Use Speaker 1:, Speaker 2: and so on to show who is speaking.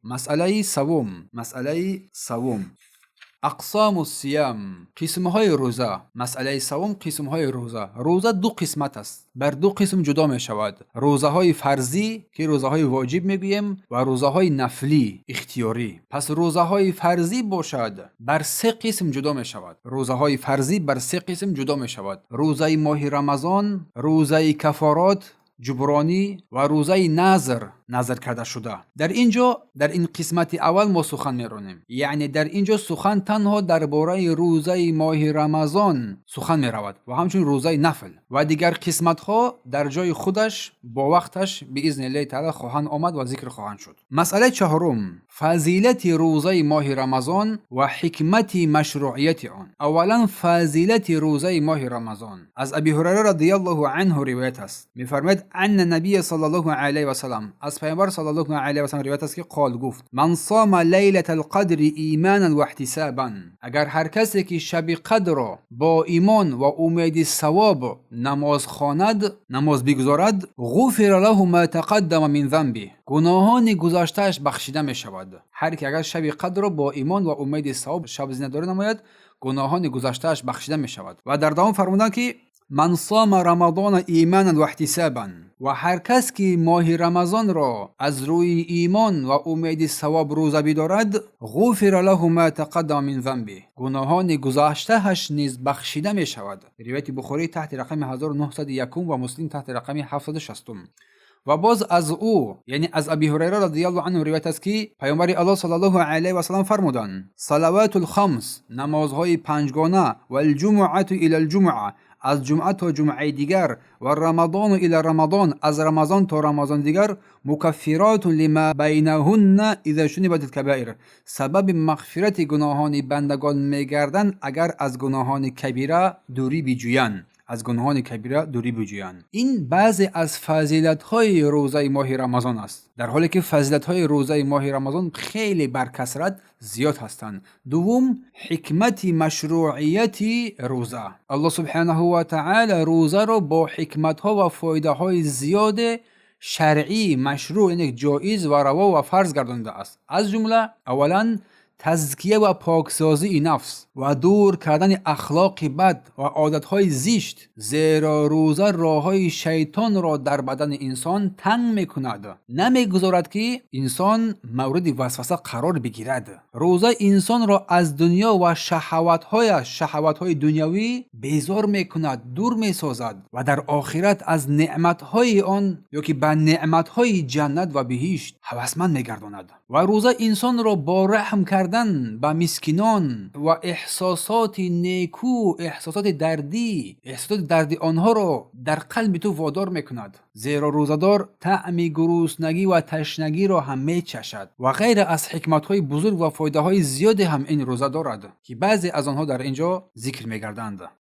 Speaker 1: مسئله سوم اقسام الصیام، قسم‌های روزه. مسئله سوم قسم‌های روزه. روزه دو قسمت است، بر دو قسم جدا می شود. روزه‌های فرضی که روزه‌های واجب میگوییم و روزه‌های نفلی اختیاری. پس روزه‌های فرضی باشد بر سه قسم جدا می شود. روزه‌های فرضی بر سه قسم جدا می شود: روزه ماه رمضان، روزه کفارات جبرانی و روزه نظر کرده شده. در این قسمت اول ما سخن میرونیم، یعنی در اینجا سخن تنها درباره روزه ماه رمضان سخن میرود و همچنین روزه نفل، و دیگر قسمت ها در جای خودش با وقتش به اذن الله تعالی خواهند آمد و ذکر خواهند شد. مسئله چهارم، فضیلت روزه ماه رمضان و حکمت مشروعیت آن. اولا فضیلت روزه ماه رمضان. از ابی هریره رضی الله عنه روایت است، میفرماید ان نبی صلی الله علیه و سلم، از پیامبر صلی الله علیه و سلم روایت است که قال، گفت: من صام لیله القدر ایمانا و احتسابا. اگر هر کسی که شب قدر را با ایمان و امید ثواب نماز خواند، نماز بگذارد، غفر له ما تقدم من ذنبه، گناهان گذشته‌اش بخشیده می شود. هر کی اگر شب قدر را با ایمان و امید ثواب شب زنده‌داری نماید، گناهان گذشته‌اش بخشیده می شود. و در دوام فرمودند که من صام رمضان ایمانا و احتسابا، و هر کس که ماه رمضان را از روی ایمان و امید ثواب روزه بدارد، غفر له ما تقدم من ذنبه، گناهان گذشته‌اش نیز بخشیده می شود. روایت بخاری تحت رقم 1901 و مسلم تحت رقم 760. و باز از او، یعنی از ابی هریره رضی الله عنه روایت است که پیامبر الله صلی الله علیه و سلم فرمودند: صلوات الخمس، نمازهای پنجگانه، و الجمعه الی الجمعه، از جمعه تا جمعه دیگر، و رمضان الی رمضان، از رمضان تا رمضان دیگر، مکفرات لما بینهن اذا شنبت الکبائر، سبب مغفرت گناهان بندگان میگردند اگر از گناهان کبیره دوری بجویند. این بعضی از فضیلت‌های روزه ماه رمضان است، در حالی که فضیلت‌های روزه ماه رمضان خیلی بر کثرت زیاد هستند. دوم، حکمت مشروعیت روزه. الله سبحانه و تعالی روزه را با حکمت‌ها و فایده‌های زیاد شرعی، مشروع، یعنی جایز و روا و فرض گردانده است. از جمله اولا تزکیه و پاکسازی نفس و دور کردن اخلاق بد و عادتهای زشت، زیرا روزه راههای شیطان را در بدن انسان تنگ میکند، نمیگذارد که انسان مورد وسوسه قرار بگیرد. روزه انسان را از دنیا و شهواتهای دنیوی بیزار میکند، دور میسازد و در آخرت از نعمتهای آن یا که به نعمتهای جنت و بهشت هوسمند میگرداند. و روزه انسان را با رحم کردن به مسکینان و احساسات نیکو، احساسات دردی آنها را در قلب تو وادار میکند، زیرا روزدار طعم گرسنگی و تشنگی را هم میچشد. و غیر از حکمت‌های بزرگ و فایده‌های زیادی هم این روزه دارد که بعضی از آنها در اینجا ذکر می‌گردند.